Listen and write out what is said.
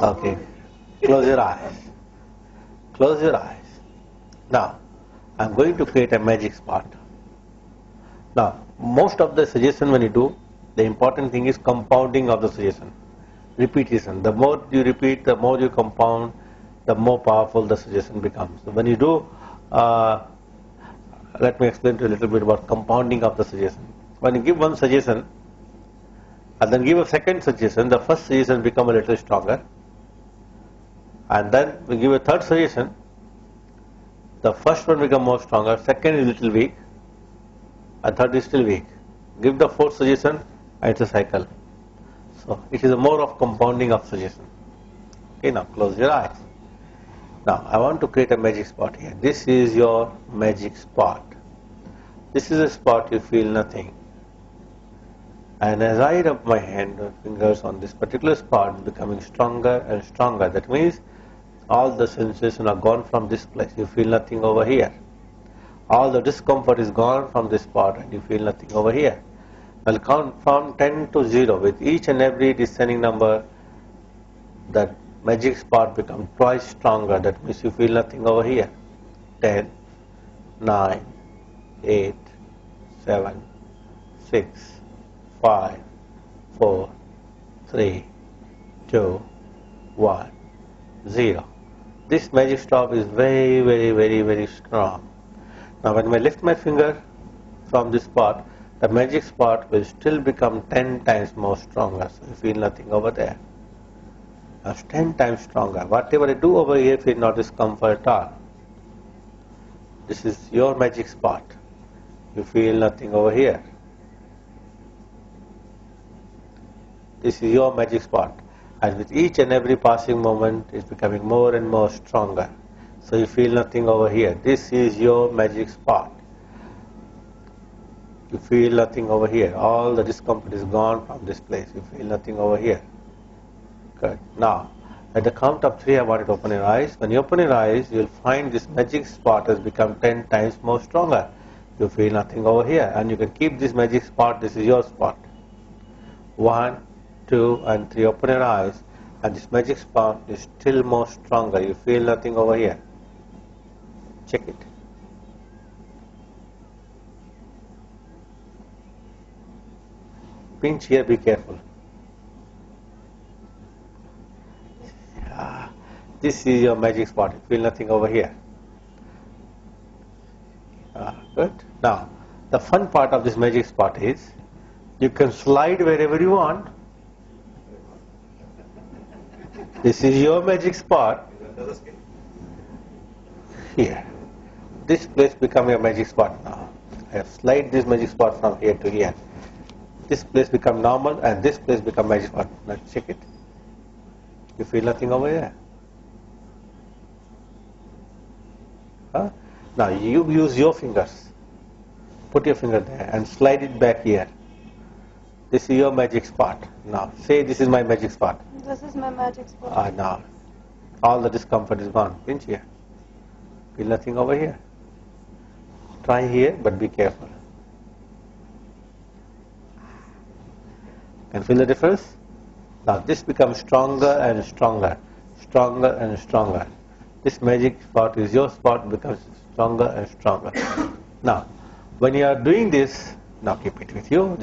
Okay. Close your eyes. Close your eyes. Now, I'm going to create a magic spot. Now, most of the suggestion when you do, the important thing is compounding of the suggestion. Repetition. The more you repeat, the more you compound, the more powerful the suggestion becomes. So when you do, let me explain to you a little bit about compounding of the suggestion. When you give one suggestion, and then give a second suggestion, the first suggestion become a little stronger. And then we give a third suggestion, the first one become more stronger, second is little weak, and third is still weak. Give the fourth suggestion, and it's a cycle. So it is a more of compounding of suggestion. Okay, now close your eyes. Now I want to create a magic spot here. This is your magic spot. This is a spot you feel nothing. And as I rub my hand or fingers on this particular spot, becoming stronger and stronger. That means all the sensations are gone from this place. You feel nothing over here. All the discomfort is gone from this spot and you feel nothing over here. I'll count from 10 to 0. With each and every descending number, that magic spot becomes twice stronger. That means you feel nothing over here. 10, 9, 8, 7, 6, 5, 4, 3, 2, 1, 0. This magic stop is very strong. Now when I lift my finger from this spot, the magic spot will still become 10 times more stronger. So you feel nothing over there. Now it's 10 times stronger. Whatever I do over here, feel no discomfort at all. This is your magic spot. You feel nothing over here. This is your magic spot. And with each and every passing moment, it's becoming more and more stronger. So you feel nothing over here. This is your magic spot. You feel nothing over here. All the discomfort is gone from this place. You feel nothing over here. Good. Now, at the count of 3, I want you to open your eyes. When you open your eyes, you'll find this magic spot has become 10 times more stronger. You feel nothing over here. And you can keep this magic spot. This is your spot. 1, 2, and 3. Open your eyes. And this magic spot is still more stronger. You feel nothing over here. Check it. Pinch here, be careful. This is your magic spot. You feel nothing over here. Good. Now, the fun part of this magic spot is you can slide wherever you want. This is your magic spot. Here. This place become your magic spot now. I have slide this magic spot from here to here. This place become normal and this place become magic spot. Now check it. You feel nothing over here. Huh? Now you use your fingers. Put your finger there and slide it back here. This is your magic spot. Now say this is my magic spot. This is my magic spot. Now all the discomfort is gone. Pinch here. Feel nothing over here. Try here, but be careful. Can you feel the difference? Now this becomes stronger and stronger, stronger and stronger. This magic spot is your spot, becomes stronger and stronger. Now, when you are doing this, now keep it with you.